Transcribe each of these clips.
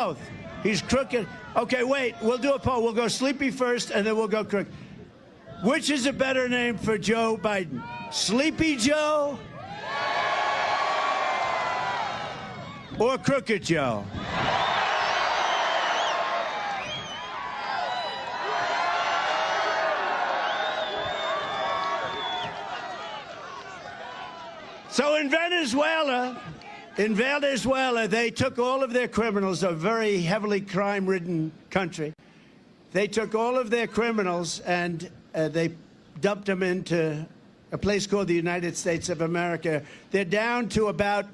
both. He's crooked. Okay, wait. We'll do a poll. We'll go Sleepy first, and then we'll go crooked. Which is a better name for Joe Biden? Sleepy Joe or Crooked Joe? So in Venezuela, they took all of their criminals, a very heavily crime-ridden country. They took all of their criminals and they dumped them into a place called the United States of America. They're down to about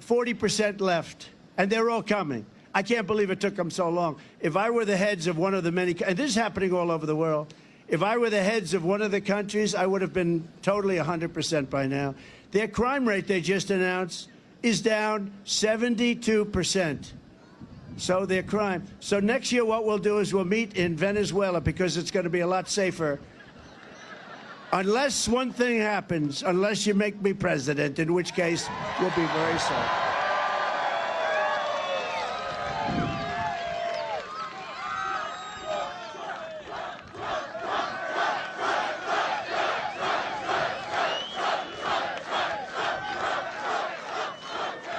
40% left, and they're all coming. I can't believe it took them so long. If I were the heads of one of the many, and this is happening all over the world, if I were the heads of one of the countries, I would have been totally 100% by now. Their crime rate, they just announced, is down 72%. So their crime. So next year what we'll do is we'll meet in Venezuela because it's going to be a lot safer. Unless one thing happens, unless you make me president, in which case we'll be very safe.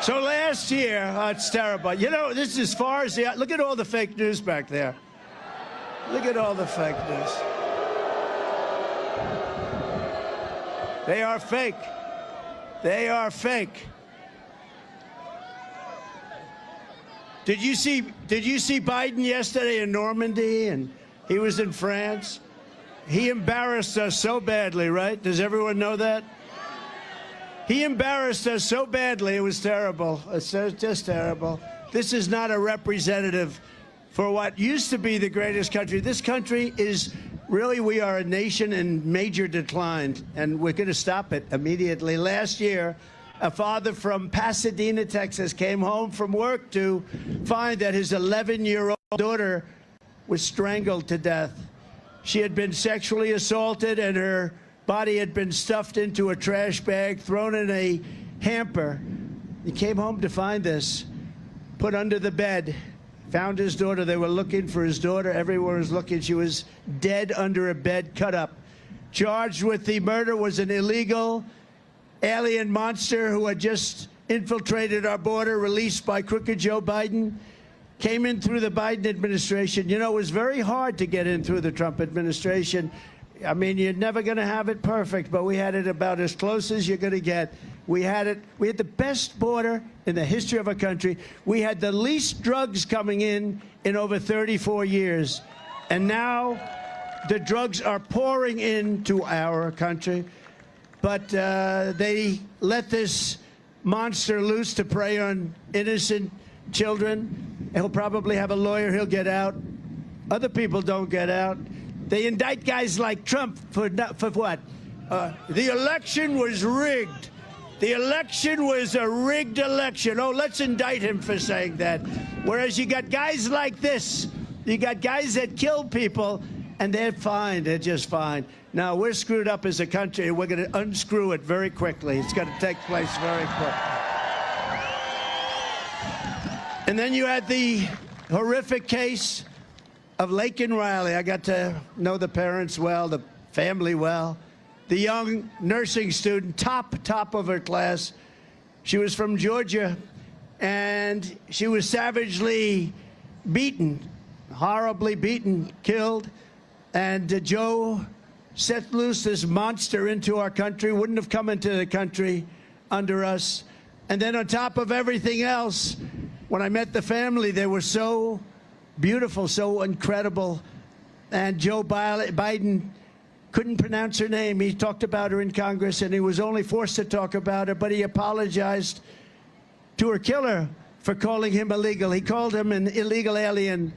So last year, it's terrible. You know, this is as far as look at all the fake news back there. Look at all the fake news. They are fake. They are fake. Did you see Biden yesterday in Normandy, and he was in France? He embarrassed us so badly, right? Does everyone know that? He embarrassed us so badly, it was terrible. It's just terrible. This is not a representative for what used to be the greatest country. This country is really, we are a nation in major decline, and we're going to stop it immediately. Last year, a father from Pasadena, Texas, came home from work to find that his 11-year-old daughter was strangled to death. She had been sexually assaulted, and her body had been stuffed into a trash bag, thrown in a hamper. He came home to find this, put under the bed, found his daughter. They were looking for his daughter. Everyone was looking. She was dead under a bed, cut up. Charged with the murder was an illegal alien monster who had just infiltrated our border, released by Crooked Joe Biden. Came in through the Biden administration. You know, it was very hard to get in through the Trump administration. I mean, you're never going to have it perfect, but we had it about as close as you're going to get. We had the best border in the history of our country. We had the least drugs coming in over 34 years. And now the drugs are pouring into our country. But they let this monster loose to prey on innocent children. He'll probably have a lawyer. He'll get out. Other people don't get out. They indict guys like Trump for what? The election was rigged. The election was a rigged election. Oh, let's indict him for saying that. Whereas you got guys like this. You got guys that kill people, and they're fine. They're just fine. Now, we're screwed up as a country, and we're going to unscrew it very quickly. It's going to take place very quickly. And then you had the horrific case of Laken Riley. I got to know the parents well, the family well. The young nursing student, top of her class. She was from Georgia, and she was savagely beaten, horribly beaten, killed. And Joe set loose this monster into our country, wouldn't have come into the country under us. And then on top of everything else, when I met the family, they were so beautiful, so incredible. And Joe Biden couldn't pronounce her name. He talked about her in Congress, and he was only forced to talk about her, but he apologized to her killer for calling him illegal. He called him an illegal alien,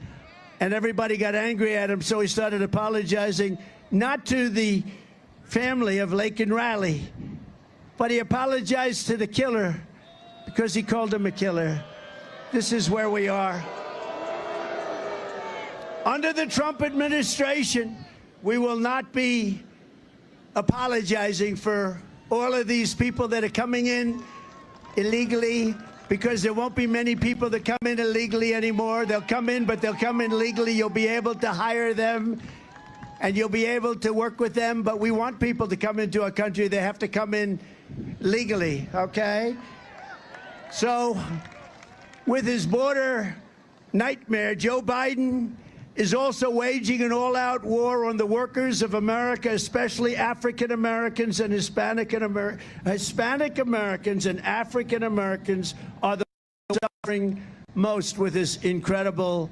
and everybody got angry at him, so he started apologizing, not to the family of Laken Riley, but he apologized to the killer because he called him a killer. This is where we are. Under the Trump administration, we will not be apologizing for all of these people that are coming in illegally, because there won't be many people that come in illegally anymore. They'll come in, but they'll come in legally. You'll be able to hire them, and you'll be able to work with them. But we want people to come into our country. They have to come in legally, okay? So with his border nightmare, Joe Biden is also waging an all-out war on the workers of America, especially African Americans and Hispanic Americans and African Americans are the suffering most with this incredible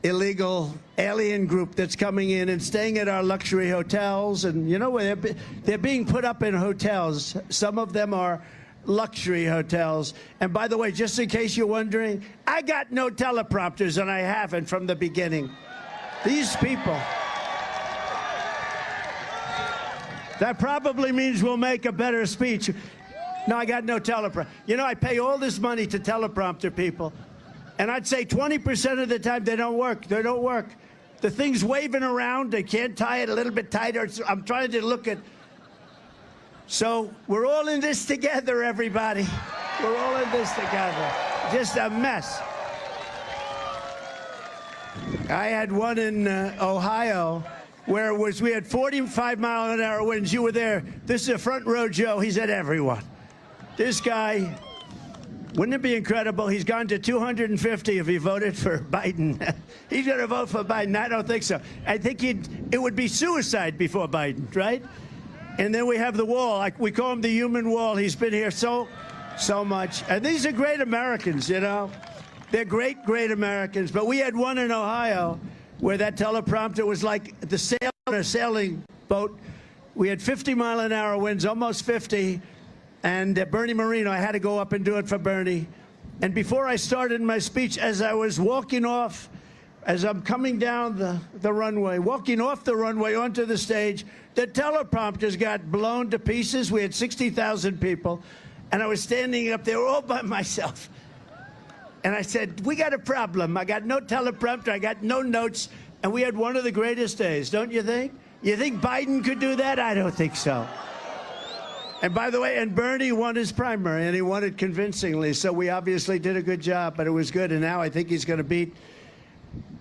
illegal alien group that's coming in and staying at our luxury hotels. And you know, they're being put up in hotels. Some of them are luxury hotels. And by the way, just in case you're wondering, I got no teleprompters, and I haven't from the beginning. These people. That probably means we'll make a better speech. No, I got no teleprompter. You know, I pay all this money to teleprompter people, and I'd say 20% of the time they don't work. They don't work. The thing's waving around. They can't tie it a little bit tighter. I'm trying to look at. So we're all in this together, everybody. We're all in this together. Just a mess. I had one in Ohio where we had 45-mile-an-hour winds. You were there. This is a front row Joe. He's at everyone. This guy, wouldn't it be incredible? He's gone to 250 if he voted for Biden. He's going to vote for Biden. I don't think so. I think it would be suicide before Biden, right? And then we have the wall. We call him the human wall. He's been here so much. And these are great Americans, you know. They're great, great Americans. But we had one in Ohio where that teleprompter was like the sail on a sailing boat. We had 50-mile-an-hour winds, almost 50. And Bernie Moreno, I had to go up and do it for Bernie. And before I started my speech, as I was walking off, as I'm coming down the runway, walking off the runway onto the stage, the teleprompters got blown to pieces. We had 60,000 people. And I was standing up there all by myself. And I said, we got a problem. I got no teleprompter. I got no notes. And we had one of the greatest days, don't you think? You think Biden could do that? I don't think so. And by the way, and Bernie won his primary, and he won it convincingly. So we obviously did a good job, but it was good. And now I think he's going to beat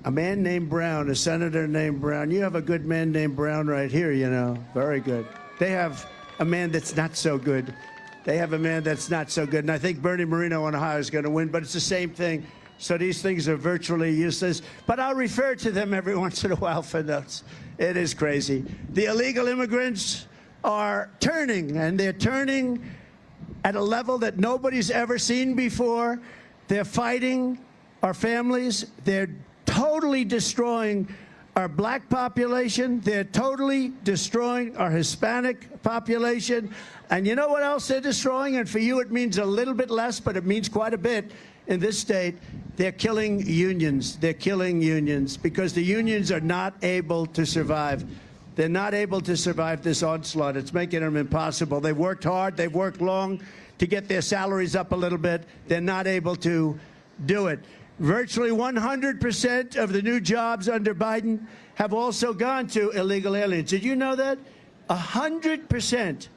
a man named Brown, a senator named Brown. You have a good man named Brown right here, you know. Very good. They have a man that's not so good. They have a man that's not so good. And I think Bernie Moreno in Ohio is going to win, but it's the same thing. So these things are virtually useless. But I'll refer to them every once in a while for notes. It is crazy. The illegal immigrants are turning, and they're turning at a level that nobody's ever seen before. They're fighting our families. They're totally destroying our black population. They're totally destroying our Hispanic population. And you know what else they're destroying? And for you it means a little bit less, but it means quite a bit in this state. They're killing unions. They're killing unions because the unions are not able to survive. They're not able to survive this onslaught. It's making them impossible. They've worked hard. They've worked long to get their salaries up a little bit. They're not able to do it. Virtually 100% of the new jobs under Biden have also gone to illegal aliens. Did you know that? 100%.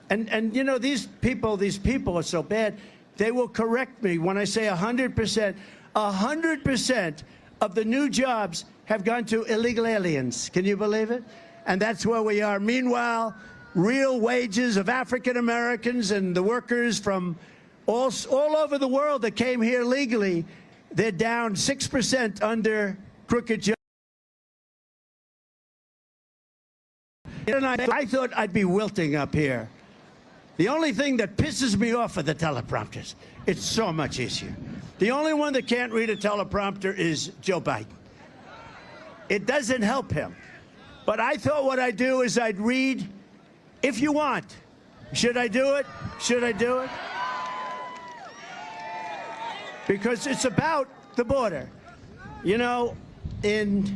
And you know, these people are so bad, they will correct me when I say 100%. 100% of the new jobs have gone to illegal aliens. Can you believe it? And that's where we are. Meanwhile, real wages of African Americans and the workers from all over the world that came here legally, they're down 6% under crooked jobs. And I thought I'd be wilting up here. The only thing that pisses me off are the teleprompters. It's so much easier. The only one that can't read a teleprompter is Joe Biden. It doesn't help him. But I thought what I'd do is I'd read, if you want. Should I do it? Should I do it? Because it's about the border. You know, in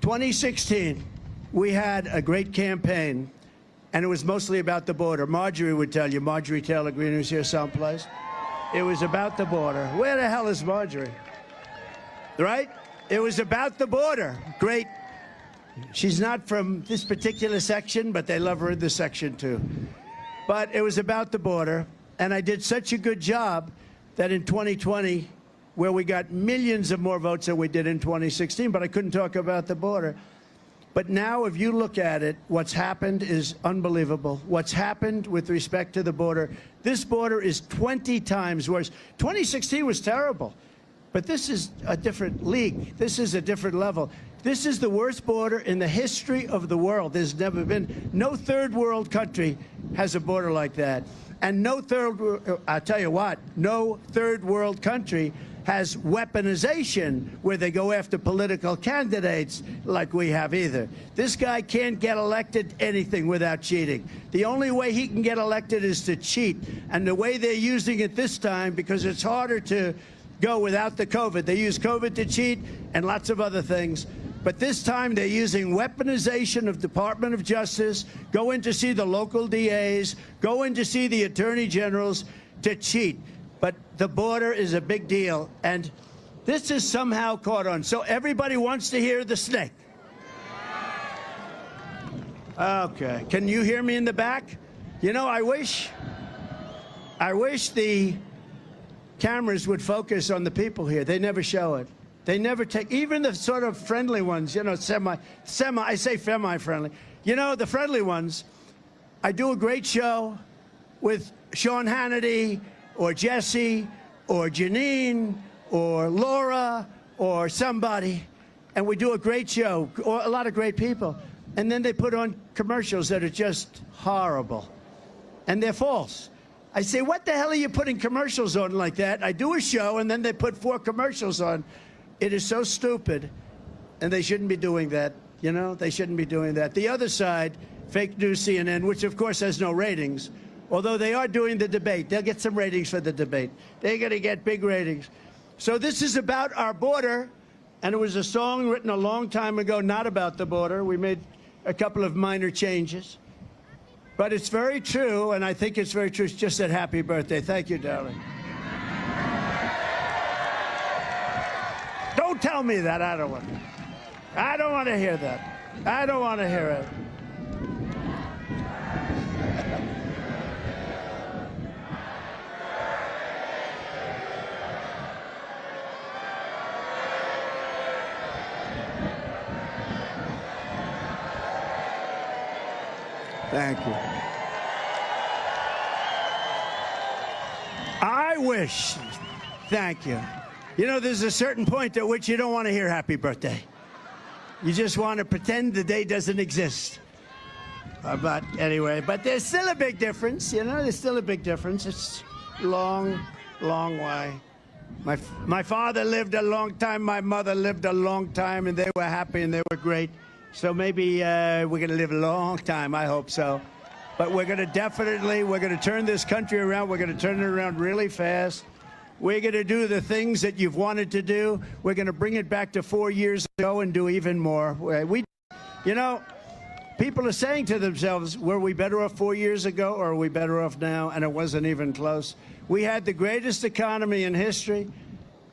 2016, we had a great campaign, and it was mostly about the border. Marjorie would tell you, Marjorie Taylor Greene, who's here someplace. It was about the border. Where the hell is Marjorie? Right? It was about the border. Great. She's not from this particular section, but they love her in this section, too. But it was about the border, and I did such a good job that in 2020, where we got millions of more votes than we did in 2016, but I couldn't talk about the border. But now, if you look at it, what's happened is unbelievable. What's happened with respect to the border, this border is 20 times worse. 2016 was terrible, but this is a different league. This is a different level. This is the worst border in the history of the world. There's never been, no third world country has a border like that. And no I'll tell you what, no third world country has weaponization where they go after political candidates like we have either. This guy can't get elected anything without cheating. The only way he can get elected is to cheat. And the way they're using it this time, because it's harder to go without the COVID. They use COVID to cheat and lots of other things. But this time they're using weaponization of Department of Justice, go in to see the local DAs, go in to see the attorney generals to cheat. But the border is a big deal, and this is somehow caught on. So everybody wants to hear the snake. Okay, can you hear me in the back? You know, I wish the cameras would focus on the people here. They never show it. They never take, even the sort of friendly ones, you know, I say semi-friendly. You know, the friendly ones, I do a great show with Sean Hannity, or Jesse, or Janine, or Laura, or somebody, and we do a great show, or a lot of great people, and then they put on commercials that are just horrible, and they're false. I say, what the hell are you putting commercials on like that? I do a show, and then they put 4 commercials on. It is so stupid, and they shouldn't be doing that, you know? They shouldn't be doing that. The other side, fake news CNN, which of course has no ratings, although they are doing the debate. They'll get some ratings for the debate. They're going to get big ratings. So this is about our border, and it was a song written a long time ago, not about the border. We made a couple of minor changes. But it's very true, and I think it's very true. It's just said happy birthday. Thank you, darling. Don't tell me that. I don't want to hear that. I don't want to hear it. Thank you. I wish. Thank you. You know, there's a certain point at which you don't want to hear happy birthday. You just want to pretend the day doesn't exist. But anyway, but there's still a big difference, you know, there's still a big difference. It's long, long way. My father lived a long time, my mother lived a long time, and they were happy and they were great. So maybe we're going to live a long time, I hope so. But we're going to turn this country around. We're going to turn it around really fast. We're going to do the things that you've wanted to do. We're going to bring it back to 4 years ago and do even more. You know, people are saying to themselves, were we better off 4 years ago or are we better off now? And it wasn't even close. We had the greatest economy in history.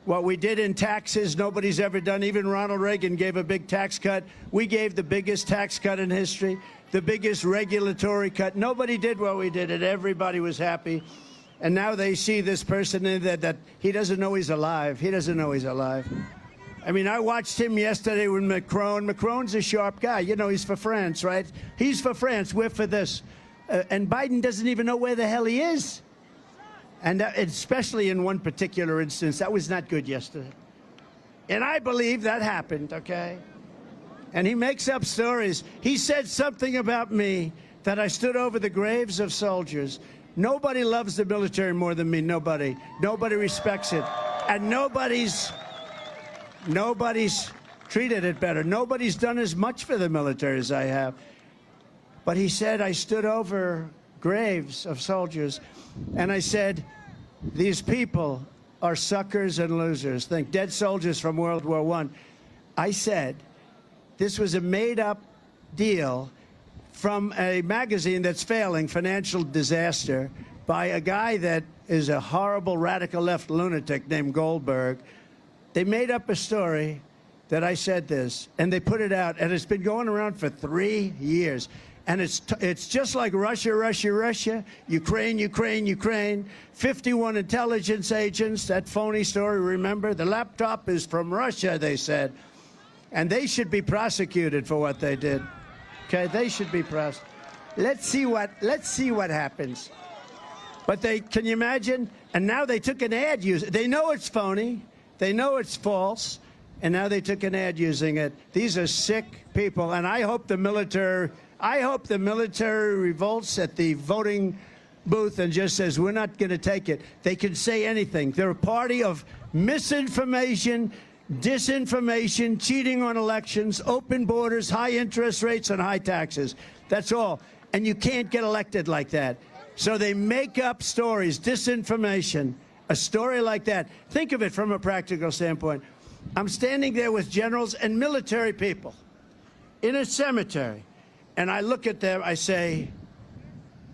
What we did in taxes, nobody's ever done. Even Ronald Reagan gave a big tax cut. We gave the biggest tax cut in history, the biggest regulatory cut. Nobody did what we did, and everybody was happy. And now they see this person in that he doesn't know he's alive. He doesn't know he's alive. I mean, I watched him yesterday with Macron. Macron's a sharp guy. You know, he's for France, right? He's for France. We're for this. And Biden doesn't even know where the hell he is. And especially in one particular instance, that was not good yesterday. And I believe that happened, okay? And he makes up stories. He said something about me that I stood over the graves of soldiers. Nobody loves the military more than me, nobody. Nobody respects it. And nobody's treated it better. Nobody's done as much for the military as I have. But he said I stood over graves of soldiers, and I said, these people are suckers and losers. Think dead soldiers from World War I. I said, this was a made-up deal from a magazine that's failing, Financial Disaster, by a guy that is a horrible radical left lunatic named Goldberg. They made up a story that I said this, and they put it out, and it's been going around for 3 years. And it's just like Russia, Russia, Russia, Ukraine, Ukraine, Ukraine, 51 intelligence agents, that phony story, remember? The laptop is from Russia, they said. And they should be prosecuted for what they did. Okay, they should be prosecuted. Let's see what happens. But can you imagine? And now they took an ad using, they know it's phony, they know it's false, and now they took an ad using it. These are sick people, and I hope the military revolts at the voting booth and just says, we're not going to take it. They can say anything. They're a party of misinformation, disinformation, cheating on elections, open borders, high interest rates, and high taxes. That's all. And you can't get elected like that. So they make up stories, disinformation, a story like that. Think of it from a practical standpoint. I'm standing there with generals and military people in a cemetery. And I look at them, I say,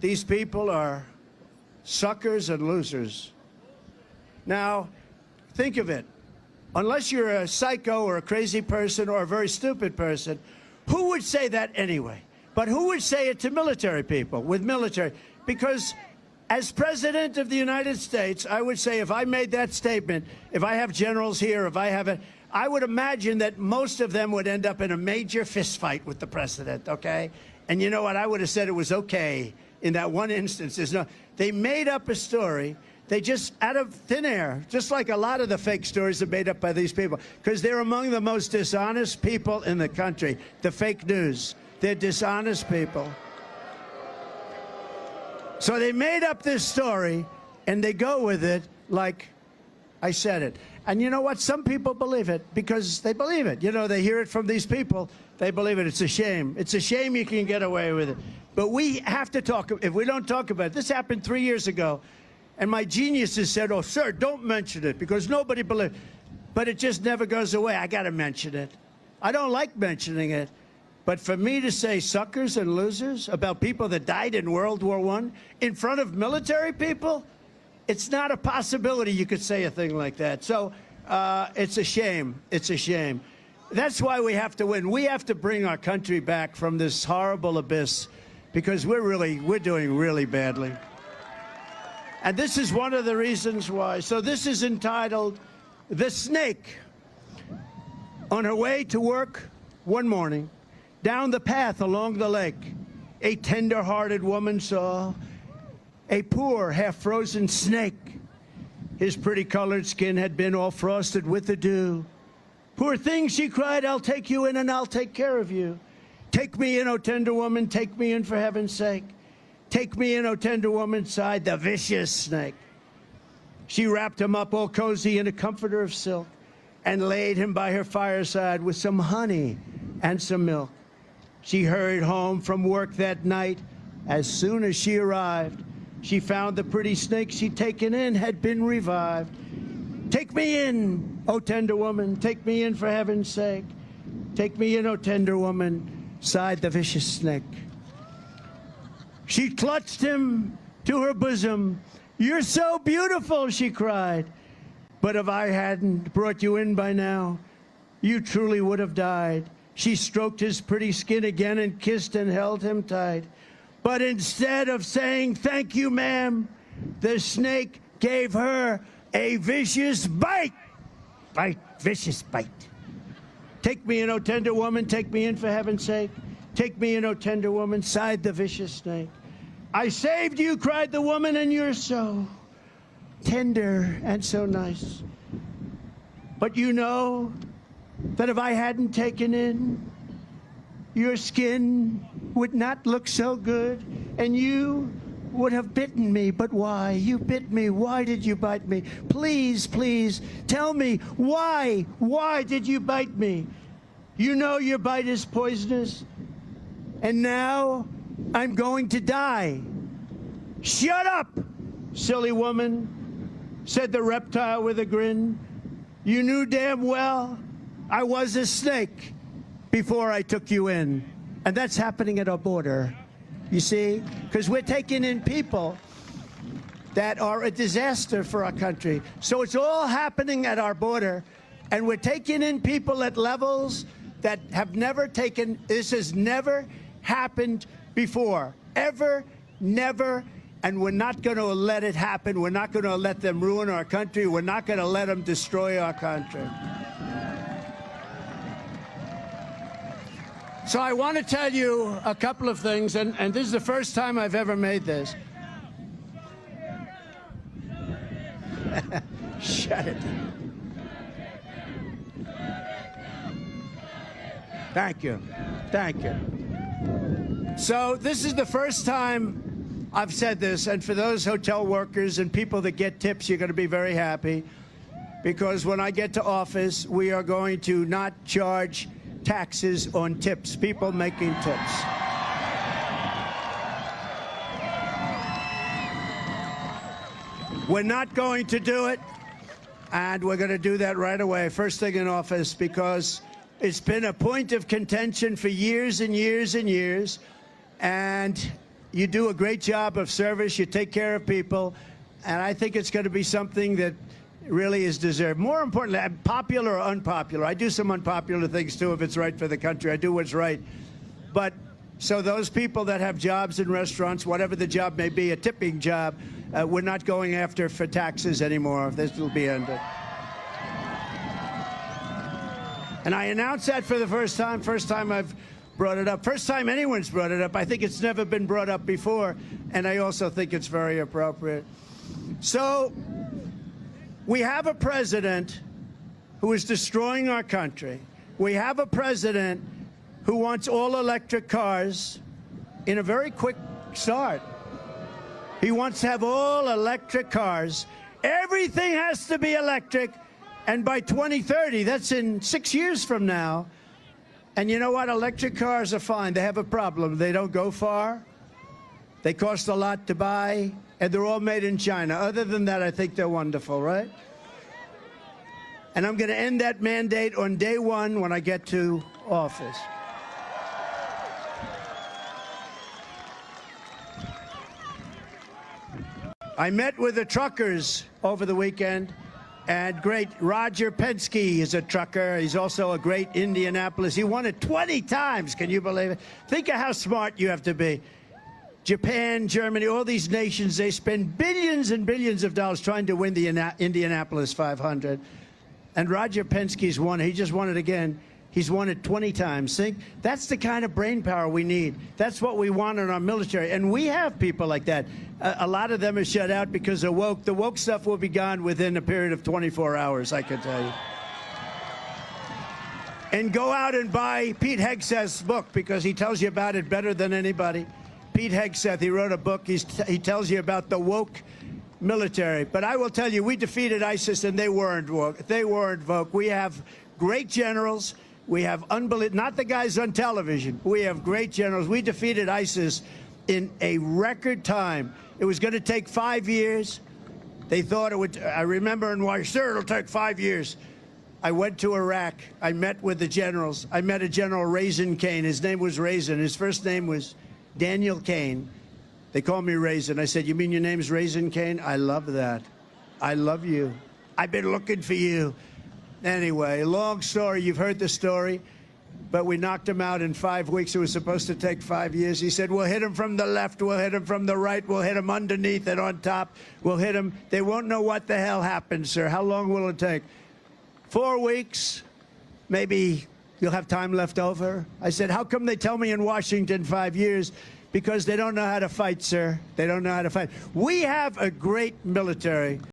these people are suckers and losers. Now, think of it. Unless you're a psycho or a crazy person or a very stupid person, who would say that anyway? But who would say it to military people, with military? Because as President of the United States, I would say if I made that statement, if I have generals here, if I have it, I would imagine that most of them would end up in a major fist fight with the president, okay? And you know what? I would have said it was okay in that one instance. They made up a story. They just, out of thin air, just like a lot of the fake stories are made up by these people, because they're among the most dishonest people in the country, the fake news. They're dishonest people. So they made up this story, and they go with it like I said it. And you know what? Some people believe it because they believe it. You know, they hear it from these people. They believe it. It's a shame. It's a shame you can get away with it. But we have to talk. If we don't talk about it, this happened 3 years ago. And my geniuses said, oh, sir, don't mention it because nobody believes. But it just never goes away. I got to mention it. I don't like mentioning it. But for me to say suckers and losers about people that died in World War I in front of military people, it's not a possibility you could say a thing like that. So it's a shame. It's a shame. That's why we have to win. We have to bring our country back from this horrible abyss because we're doing really badly. And this is one of the reasons why. So this is entitled, The Snake. On her way to work one morning, down the path along the lake, a tender-hearted woman saw a poor, half-frozen snake. His pretty colored skin had been all frosted with the dew. Poor thing, she cried, I'll take you in and I'll take care of you. Take me in, O tender woman, take me in for heaven's sake. Take me in, O tender woman, sighed the vicious snake. She wrapped him up all cozy in a comforter of silk and laid him by her fireside with some honey and some milk. She hurried home from work that night. As soon as she arrived, she found the pretty snake she'd taken in had been revived. Take me in, O tender woman, take me in for heaven's sake. Take me in, O tender woman, sighed the vicious snake. She clutched him to her bosom. You're so beautiful, she cried. But if I hadn't brought you in by now, you truly would have died. She stroked his pretty skin again and kissed and held him tight. But instead of saying, thank you, ma'am, the snake gave her a vicious bite. Bite, vicious bite. Take me in, O tender woman, take me in for heaven's sake. Take me in, O tender woman, sighed the vicious snake. I saved you, cried the woman, and you're so tender and so nice. But you know that if I hadn't taken in, your skin would not look so good, and you would have bitten me. But why? You bit me. Why did you bite me? Please, please, tell me, why? Why did you bite me? You know your bite is poisonous, and now I'm going to die. Shut up, silly woman, said the reptile with a grin. You knew damn well I was a snake before I took you in. And that's happening at our border, you see? Because we're taking in people that are a disaster for our country. So it's all happening at our border, and we're taking in people at levels that have never taken, this has never happened before. Ever, never. And we're not going to let it happen. We're not going to let them ruin our country. We're not going to let them destroy our country. So I want to tell you a couple of things, and this is the first time I've ever made this. Shut it. Thank you. Thank you. So this is the first time I've said this, and for those hotel workers and people that get tips, you're going to be very happy, because when I get to office, we are going to not charge taxes on tips, people making tips. We're not going to do it, and we're going to do that right away, first thing in office, because it's been a point of contention for years and years and years, and you do a great job of service, you take care of people, and I think it's going to be something that really is deserved. More importantly, popular or unpopular. I do some unpopular things, too, if it's right for the country. I do what's right. But so those people that have jobs in restaurants, whatever the job may be, a tipping job, we're not going after for taxes anymore. This will be ended. And I announced that for the first time I've brought it up. First time anyone's brought it up. I think it's never been brought up before, and I also think it's very appropriate. So we have a president who is destroying our country. We have a president who wants all electric cars in a very quick start. He wants to have all electric cars. Everything has to be electric. And by 2030, that's in 6 years from now. And you know what? Electric cars are fine. They have a problem. They don't go far. They cost a lot to buy. And they're all made in China. Other than that, I think they're wonderful, right? And I'm going to end that mandate on day one when I get to office. I met with the truckers over the weekend. And great, Roger Penske is a trucker. He's also a great Indianapolis. He won it 20 times. Can you believe it? Think of how smart you have to be. Japan, Germany, all these nations, they spend billions and billions of dollars trying to win the Indianapolis 500. And Roger Penske's won it. He just won it again. He's won it 20 times. Think, that's the kind of brain power we need. That's what we want in our military. And we have people like that. A lot of them are shut out because they're woke. The woke stuff will be gone within a period of 24 hours, I can tell you. And go out and buy Pete Hegseth's book, because he tells you about it better than anybody. Pete Hegseth, he wrote a book. He tells you about the woke military. But I will tell you, we defeated ISIS, and they weren't woke. They weren't woke. We have great generals. We have not the guys on television. We have great generals. We defeated ISIS in a record time. It was going to take 5 years. They thought it would. I remember in Washington, sure, it'll take 5 years. I went to Iraq. I met with the generals. I met a General Raisin Kane. His name was Raisin. His first name was Daniel Kane. They called me Raisin. I said, you mean your name's Raisin Kane? I love that. I love you. I've been looking for you. Anyway, long story. You've heard the story. But we knocked him out in 5 weeks. It was supposed to take 5 years. He said, we'll hit him from the left, we'll hit him from the right, we'll hit him underneath and on top, we'll hit him. They won't know what the hell happened, sir. How long will it take? 4 weeks. Maybe you'll have time left over. I said, how come they tell me in Washington 5 years? Because they don't know how to fight, sir. They don't know how to fight. We have a great military.